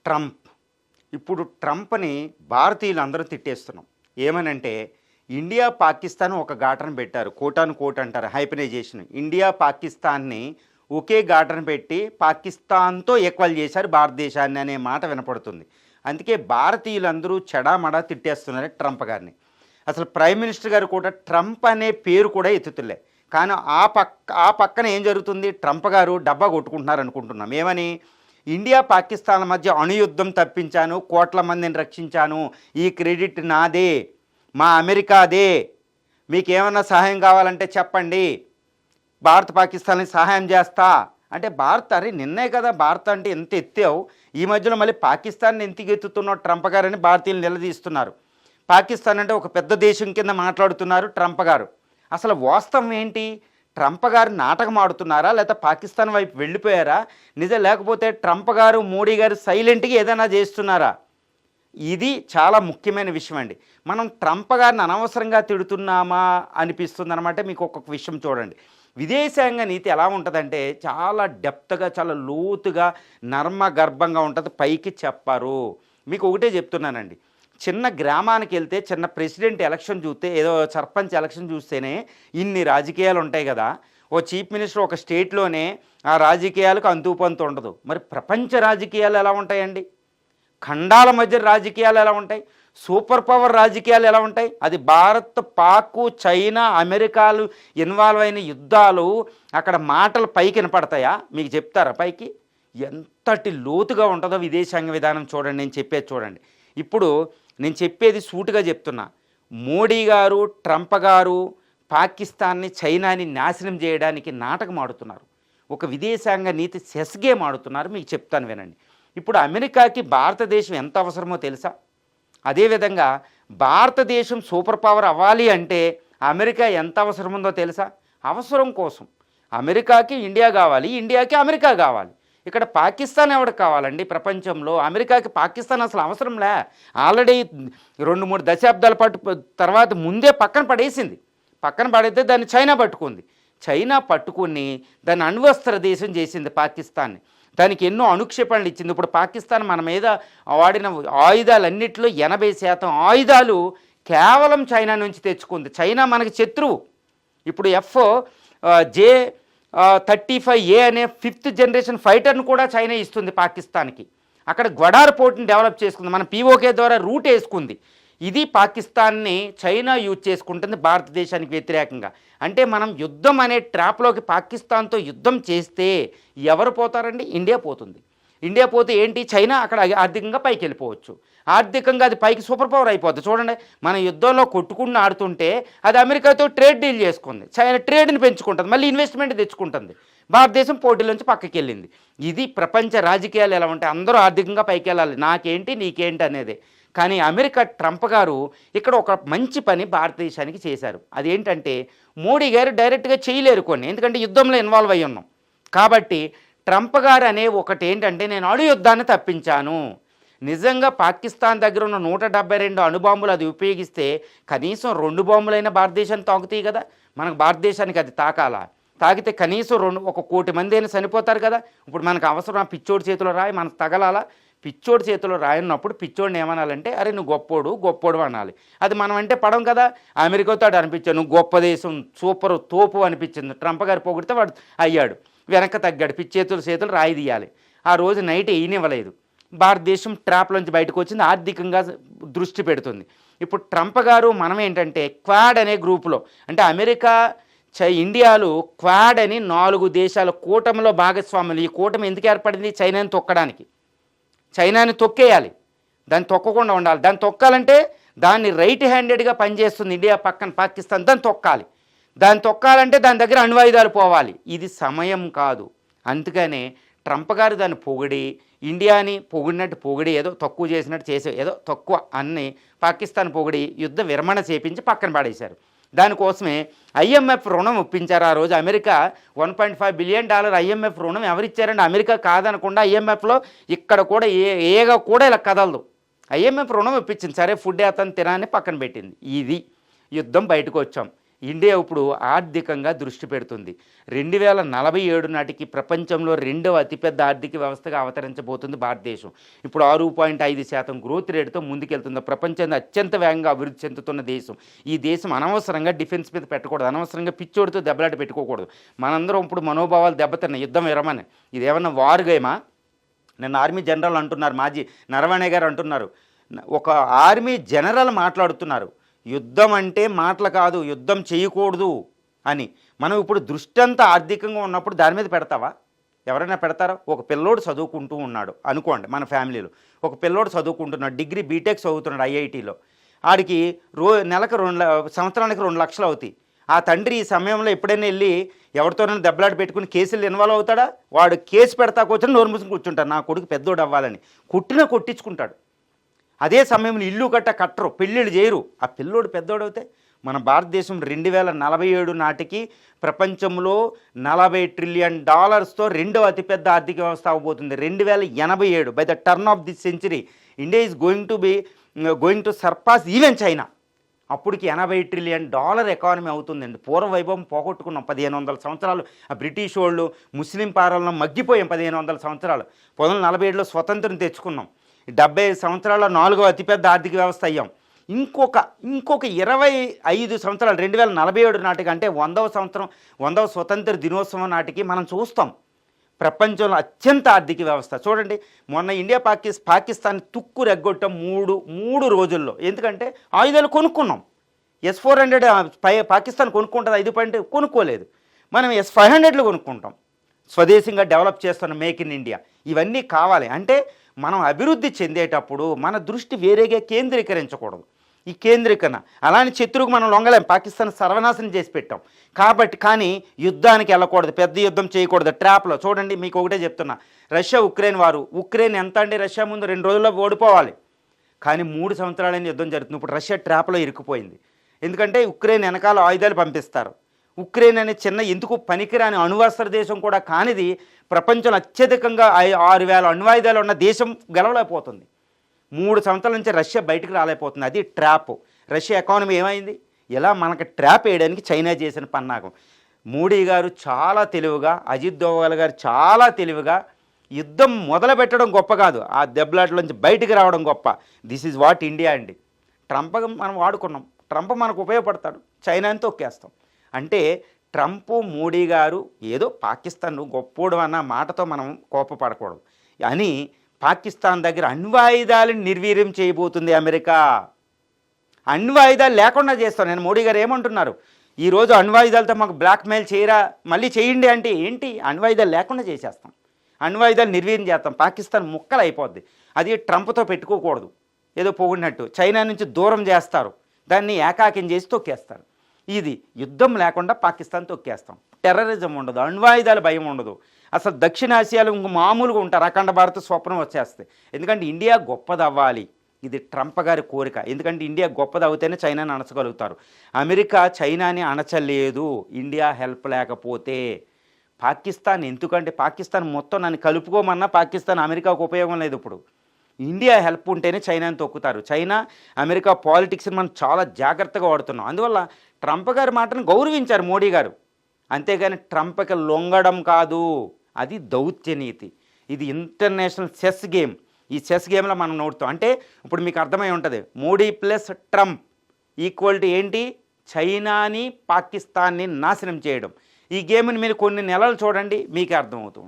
Trump. ఇప్పుడు ట్రంప్ని భారతీయులందరూ తిట్టేస్తున్నాం. ఏమనంటే ఇండియా పాకిస్తాన్ ఒక ఘాటన పెట్టారు. కోటాను కోట్ అంటారు హైపనైజేషన్. ఇండియా పాకిస్తాన్ని ఒకే ఘాటన పెట్టి పాకిస్తాన్తో ఈక్వల్ చేశారు భారతదేశాన్ని అనే మాట వినపడుతుంది. అందుకే భారతీయులందరూ చెడామడా తిట్టేస్తున్నారు ట్రంప్ గారిని. అసలు ప్రైమ్ మినిస్టర్ గారు కూడా ట్రంప్ అనే పేరు కూడా ఎత్తుతులే. కానీ ఆ పక్కన ఏం జరుగుతుంది? ట్రంప్ గారు డబ్బా కొట్టుకుంటున్నారు అనుకుంటున్నాం. ఏమని? ఇండియా పాకిస్తాన్ల మధ్య అణుయుద్ధం తప్పించాను, కోట్ల మందిని రక్షించాను, ఈ క్రెడిట్ నాదే, మా అమెరికాదే, మీకేమన్నా సహాయం కావాలంటే చెప్పండి, భారత్ పాకిస్తాన్కి సహాయం చేస్తా అంటే భారత్ అరే నిన్నే కదా భారత్ అంటే ఎంత ఎత్తావు, ఈ మధ్యలో మళ్ళీ పాకిస్తాన్ని ఎందుకు ఎత్తుతున్నావు ట్రంప్ గారని భారతీయులు నిలదీస్తున్నారు. పాకిస్తాన్ అంటే ఒక పెద్ద దేశం కింద మాట్లాడుతున్నారు ట్రంప్ గారు. అసలు వాస్తవం ఏంటి? ట్రంప్ గారు నాటకం ఆడుతున్నారా, లేకపోతే పాకిస్తాన్ వైపు వెళ్ళిపోయారా, నిజం లేకపోతే ట్రంప్ గారు మోడీ గారు సైలెంట్గా ఏదైనా చేస్తున్నారా? ఇది చాలా ముఖ్యమైన విషయం అండి. మనం ట్రంప్ గారిని అనవసరంగా తిడుతున్నామా అనిపిస్తుంది అనమాట. మీకు ఒక్కొక్క విషయం చూడండి. విదేశాంగ నీతి ఎలా ఉంటుందంటే చాలా డెప్త్గా, చాలా లోతుగా, నర్మగర్భంగా ఉంటుంది. పైకి చెప్పరు. మీకు ఒకటే చెప్తున్నానండి, చిన్న గ్రామానికి వెళ్తే చిన్న ప్రెసిడెంట్ ఎలక్షన్ చూస్తే, ఏదో సర్పంచ్ ఎలక్షన్ చూస్తేనే ఇన్ని రాజకీయాలు ఉంటాయి కదా. ఓ చీఫ్ మినిస్టర్ ఒక స్టేట్లోనే ఆ రాజకీయాలకు అంతుపంతు ఉండదు. మరి ప్రపంచ రాజకీయాలు ఎలా ఉంటాయండి? ఖండాల మధ్య రాజకీయాలు ఎలా ఉంటాయి? సూపర్ పవర్ రాజకీయాలు ఎలా ఉంటాయి? అది భారత్, పాక్, చైనా, అమెరికాలు ఇన్వాల్వ్ అయిన యుద్ధాలు. అక్కడ మాటలు పైకి వినపడతాయా? మీకు చెప్తారా పైకి? ఎంతటి లోతుగా ఉంటుందో విదేశాంగ విధానం చూడండి. నేను చెప్పేది చూడండి. ఇప్పుడు నేను చెప్పేది సూటుగా చెప్తున్నా. మోడీ గారు, ట్రంప్ గారు పాకిస్తాన్ని, చైనాని నాశనం చేయడానికి నాటకం ఆడుతున్నారు. ఒక విదేశాంగ నీతి సెస్ గేమ్ ఆడుతున్నారు. మీకు చెప్తాను వినండి. ఇప్పుడు అమెరికాకి భారతదేశం ఎంత అవసరమో తెలుసా? అదేవిధంగా భారతదేశం సూపర్ పవర్ అవ్వాలి అంటే అమెరికా ఎంత అవసరం ఉందో తెలుసా? అవసరం కోసం అమెరికాకి ఇండియా కావాలి, ఇండియాకి అమెరికా కావాలి. ఇక్కడ పాకిస్తాన్ ఎవరికి కావాలండి ప్రపంచంలో? అమెరికాకి పాకిస్తాన్ అసలు అవసరంలే. ఆల్రెడీ 2-3 దశాబ్దాల పాటు తర్వాత ముందే పక్కన పడేసింది. పక్కన పడితే దాన్ని చైనా పట్టుకుంది. చైనా పట్టుకుని దాన్ని అణ్వస్త్ర దేశం చేసింది పాకిస్తాన్ని. దానికి ఎన్నో అణుక్షేపణలు ఇచ్చింది. ఇప్పుడు పాకిస్తాన్ మన మీద వాడిన ఆయుధాలన్నింటిలో 80% ఆయుధాలు కేవలం చైనా నుంచి తెచ్చుకుంది. చైనా మనకి శత్రువు. ఇప్పుడు F-35A అనే 5th జనరేషన్ ఫైటర్ను కూడా చైనా ఇస్తుంది పాకిస్తాన్కి. అక్కడ గ్వడార్ పోర్ట్ని డెవలప్ చేసుకుంది. మన POK ద్వారా రూట్ వేసుకుంది. ఇది పాకిస్తాన్ని చైనా యూజ్ చేసుకుంటుంది భారతదేశానికి వ్యతిరేకంగా. అంటే మనం యుద్ధం అనే ట్రాప్లోకి పాకిస్తాన్తో యుద్ధం చేస్తే ఎవరు పోతారండి? ఇండియా పోతుంది. ఇండియా పోతే ఏంటి? చైనా అక్కడ ఆర్థికంగా పైకి వెళ్ళిపోవచ్చు. ఆర్థికంగా అది పైకి సూపర్ పవర్ అయిపోద్ది. చూడండి, మన యుద్ధంలో కొట్టుకుని ఆడుతుంటే అది అమెరికాతో ట్రేడ్ డీల్ చేసుకుంది. చైనా ట్రేడ్ని పెంచుకుంటుంది, మళ్ళీ ఇన్వెస్ట్మెంట్ తెచ్చుకుంటుంది. భారతదేశం పోటీలోంచి పక్కకి వెళ్ళింది. ఇది ప్రపంచ రాజకీయాలు ఎలా ఉంటాయి? అందరూ ఆర్థికంగా పైకి వెళ్ళాలి, నాకేంటి నీకేంటి అనేది. కానీ అమెరికా ట్రంప్ గారు ఇక్కడ ఒక మంచి పని భారతదేశానికి చేశారు. అదేంటంటే మోడీ గారు డైరెక్ట్గా చేయలేరు కొన్ని, ఎందుకంటే యుద్ధంలో ఇన్వాల్వ్ అయ్యి ఉన్నాం కాబట్టి. ట్రంప్ గారు అనే ఒకటి ఏంటంటే నేను అణు యుద్ధాన్ని తప్పించాను. నిజంగా పాకిస్తాన్ దగ్గర ఉన్న 172 అణుబాంబులు అది ఉపయోగిస్తే కనీసం 2 బాంబులైనా భారతదేశాన్ని తాకుతాయి కదా. మనకు భారతదేశానికి అది తాకాలా? తాకితే కనీసం 1 కోటి మంది అయినా చనిపోతారు కదా. ఇప్పుడు మనకు అవసరం పిచ్చోడి చేతిలో రాయి మనకు తగలాలా? పిచ్చోడి చేతిలో రాయన్నప్పుడు పిచ్చోడిని ఏమనాలంటే అరే నువ్వు గొప్పోడు అనాలి. అది మనం అంటే పడం కదా. అమెరికాతో అనిపించాను నువ్వు గొప్ప దేశం, సూపర్ తోపు అనిపించింది. ట్రంప్ గారు పొగిడితే వాడు అయ్యాడు, వెనక్కి తగ్గాడు. చేతులు రాయి తీయాలి. ఆ రోజు నైట్ ఈయనివ్వలేదు. భారతదేశం ట్రాప్లోంచి బయటకు వచ్చింది, ఆర్థికంగా దృష్టి పెడుతుంది. ఇప్పుడు ట్రంప్ గారు మనం ఏంటంటే క్వాడ్ అనే గ్రూపులో, అంటే అమెరికా, ఇండియాలు క్వాడ్ అని 4 దేశాల కూటమిలో భాగస్వాములు. ఈ కూటమి ఎందుకు ఏర్పడింది? చైనాని తొక్కడానికి. చైనాని తొక్కేయాలి, దాన్ని తొక్కకుండా ఉండాలి. దాన్ని తొక్కాలంటే దాన్ని రైట్ హ్యాండెడ్గా పనిచేస్తుంది ఇండియా పక్కన పాకిస్తాన్, దాన్ని తొక్కాలి. దాన్ని తొక్కాలంటే దాని దగ్గర అణ్వాయుధాలు పోవాలి. ఇది సమయం కాదు. అందుకనే ట్రంప్ గారు దాన్ని పొగిడి, ఇండియాని పొగిడినట్టు పొగిడి, ఏదో తక్కువ చేసినట్టు ఏదో తక్కువ అన్ని పాకిస్తాన్ పొగిడి యుద్ధ విరమణ చేపించి పక్కన పడేశారు. దానికోసమే IMF రుణం ఒప్పించారు. ఆ రోజు అమెరికా $1.5 బిలియన్ IMF రుణం ఎవరిచ్చారండి? అమెరికా కాదనకుండా IMFలో ఇక్కడ కూడా ఏగా కూడా ఇలా కదలదు. IMF రుణం ఒప్పించింది. సరే ఫుడ్ అతను తినాన్ని పక్కన పెట్టింది. ఇది యుద్ధం బయటకు వచ్చాం. ఇండియా ఇప్పుడు ఆర్థికంగా దృష్టి పెడుతుంది. 2047 నాటికి ప్రపంచంలో రెండవ అతిపెద్ద ఆర్థిక వ్యవస్థగా అవతరించబోతుంది భారతదేశం. ఇప్పుడు 6.5% గ్రోత్ రేటుతో ముందుకెళ్తుంది. ప్రపంచంలో అత్యంత వేగంగా అభివృద్ధి చెందుతున్న దేశం. ఈ దేశం అనవసరంగా డిఫెన్స్ మీద పెట్టకూడదు, అనవసరంగా పిచ్చోడితో దెబ్బలాట పెట్టుకోకూడదు. మనందరం ఇప్పుడు మనోభావాలు దెబ్బతిన్నాయి, యుద్ధం విరమని. ఇదేమన్నా వార్ గేమా? నిన్న ఆర్మీ జనరల్ అంటున్నారు, మాజీ నరవణే గారు అంటున్నారు, ఒక ఆర్మీ జనరల్ మాట్లాడుతున్నారు, యుద్ధం అంటే మాటలు కాదు, యుద్ధం చేయకూడదు అని. మనం ఇప్పుడు దృష్టి అంతా ఆర్థికంగా ఉన్నప్పుడు దాని మీద పెడతావా? ఎవరైనా పెడతారా? ఒక పిల్లోడు చదువుకుంటూ ఉన్నాడు అనుకోండి, మన ఫ్యామిలీలో ఒక పిల్లోడు చదువుకుంటున్నాడు, డిగ్రీ బీటెక్ చదువుతున్నాడు ఐఐటీలో. ఆడికి నెలకు సంవత్సరానికి 2 లక్షలు అవుతాయి. ఆ తండ్రి ఈ సమయంలో ఎప్పుడైనా వెళ్ళి ఎవరితోనైనా దెబ్బలాట పెట్టుకుని కేసులు ఇన్వాల్వ్ అవుతాడా? వాడు కేసు పెడతా కూర్చొని నోరు మూసుకుని కూర్చుంటాడు, నా కొడుకు పెద్దోడు అవ్వాలని. కొట్టించుకుంటాడు. అదే సమయంలో ఇల్లు కట్టరు, పెళ్ళిళ్ళు చేయరు. ఆ పిల్లోడు పెద్దోడు అవుతే మన భారతదేశం 2047 నాటికి ప్రపంచంలో $40 ట్రిలియన్ రెండవ అతిపెద్ద ఆర్థిక వ్యవస్థ అవబోతుంది. 2087 by the turn off this century India is going to surpass even China. అప్పటికి $80 ట్రిలియన్ ఎకానమీ అవుతుందండి. పూర్వ వైభవం పోగొట్టుకున్నాం. 1500 సంవత్సరాలు ఆ బ్రిటిష్ వాళ్ళు ముస్లిం పాలనలో మగ్గిపోయాం. 1500 సంవత్సరాలు. 1947లో స్వతంత్రం తెచ్చుకున్నాం. 75 సంవత్సరాల 4వ అతిపెద్ద ఆర్థిక వ్యవస్థ అయ్యాం. ఇంకొక 25 సంవత్సరాలు 2047 నాటికి, అంటే 100వ స్వతంత్ర దినోత్సవం నాటికి మనం చూస్తాం ప్రపంచంలో అత్యంత ఆర్థిక వ్యవస్థ. చూడండి, మొన్న ఇండియా పాకిస్తాన్ తుక్కు రెగ్గొట్టాం మూడు రోజుల్లో. ఎందుకంటే ఆయుధాలు కొనుక్కున్నాం. S-400 Pakistan కొనుక్కుంటుంది, 5 point కొనుక్కోలేదు. మనం S-500లు కొనుక్కుంటాం. స్వదేశంగా డెవలప్ చేస్తున్న మేక్ ఇన్ ఇండియా. ఇవన్నీ కావాలి అంటే మనం అభివృద్ధి చెందేటప్పుడు మన దృష్టి వేరేగా కేంద్రీకరించకూడదు. ఈ కేంద్రీకరణ అలానే శత్రువుకు మనం లొంగలేం. పాకిస్తాన్ సర్వనాశనం చేసి పెట్టాం కాబట్టి. కానీ యుద్ధానికి వెళ్ళకూడదు, పెద్ద యుద్ధం చేయకూడదు. ట్రాప్లో చూడండి, మీకు ఒకటే చెప్తున్నా, రష్యా ఉక్రెయిన్ వారు. ఉక్రెయిన్ ఎంత అండి, రష్యా ముందు 2 రోజుల్లో ఓడిపోవాలి, కానీ 3 సంవత్సరాలైన యుద్ధం జరుగుతుంది. ఇప్పుడు రష్యా ట్రాప్లో ఇరుక్కుపోయింది. ఎందుకంటే ఉక్రెయిన్ వెనకాల ఆయుధాలు పంపిస్తారు. ఉక్రెయిన్ అనే చిన్న ఎందుకు పనికిరాని అణువస్త్ర దేశం కూడా కానిది ప్రపంచంలో అత్యధికంగా 6000 అణ్వాయుధాలు ఉన్న దేశం గెలవలేకపోతుంది. 3 సంవత్సరాల నుంచి రష్యా బయటకు రాలేకపోతుంది. అది ట్రాప్. రష్యా ఎకానమీ ఏమైంది? ఇలా మనకి ట్రాప్ వేయడానికి చైనా చేసిన పన్నాగం. మోడీ గారు చాలా తెలివిగా, అజిత్ దోవల్ గారు చాలా తెలివిగా, యుద్ధం మొదలు పెట్టడం గొప్ప కాదు, ఆ దెబ్బలాటలోంచి బయటికి రావడం గొప్ప. దిస్ ఈజ్ వాట్ ఇండియా అండి. ట్రంప్ మనం వాడుకున్నాం, ట్రంప్ మనకు ఉపయోగపడతాడు, చైనాని తొక్కేస్తాం. అంటే ట్రంప్ మోడీ గారు ఏదో పాకిస్తాన్ గొప్పోడు అన్న మాటతో మనం కోపపడకూడదు అని, పాకిస్తాన్ దగ్గర అణ్వాయుధాలను నిర్వీర్యం చేయబోతుంది అమెరికా. అణ్వాయుధాలు లేకుండా చేస్తాం. నేను మోడీ గారు ఏమంటున్నారు, ఈరోజు అణ్వాయుధాలతో మాకు బ్లాక్మెయిల్ చేయరా, మళ్ళీ చేయండి అంటే ఏంటి? అణ్వాయుధాలు లేకుండా చేసేస్తాం, అణ్వాయుధాలు నిర్వీర్యం చేస్తాం. పాకిస్తాన్ ముక్కలు అయిపోద్ది. అది ట్రంప్తో పెట్టుకోకూడదు, ఏదో పొగిడినట్టు చైనా నుంచి దూరం చేస్తారు, దాన్ని ఏకాకిం చేసి తొక్కేస్తారు. ఇది యుద్ధం లేకుండా పాకిస్తాన్ తొక్కేస్తాం. టెర్రరిజం ఉండదు, అణ్వాయుధాల భయం ఉండదు. అసలు దక్షిణాసియాలో ఇంక మామూలుగా ఉంటారు, అఖండ భారత స్వప్నం వచ్చేస్తుంది. ఎందుకంటే ఇండియా గొప్పది అవ్వాలి, ఇది ట్రంప్ గారి కోరిక. ఎందుకంటే ఇండియా గొప్పది అవుతేనే చైనాని అణచగలుగుతారు. అమెరికా చైనాని అణచలేదు ఇండియా హెల్ప్ లేకపోతే. పాకిస్తాన్ ఎందుకంటే పాకిస్తాన్ మొత్తం నన్ను కలుపుకోమన్నా పాకిస్తాన్ అమెరికాకు ఉపయోగం లేదు. ఇప్పుడు ఇండియా హెల్ప్ ఉంటేనే చైనాని తొక్కుతారు. చైనా అమెరికా పాలిటిక్స్ని మనం చాలా జాగ్రత్తగా వాడుతున్నాం. అందువల్ల ట్రంప్ గారి మాటను గౌరవించారు మోడీ గారు. అంతేగాని ట్రంప్కి లొంగడం కాదు, అది దౌత్యనీతి. ఇది ఇంటర్నేషనల్ చెస్ గేమ్. ఈ చెస్ గేమ్లో మనం నోడుతాం. అంటే ఇప్పుడు మీకు అర్థమై ఉంటుంది, Modi plus Trump equal to ఏంటి? చైనాని పాకిస్తాన్ని నాశనం చేయడం. ఈ గేమ్ని మీరు కొన్ని నెలలు చూడండి, మీకే అర్థమవుతుంది.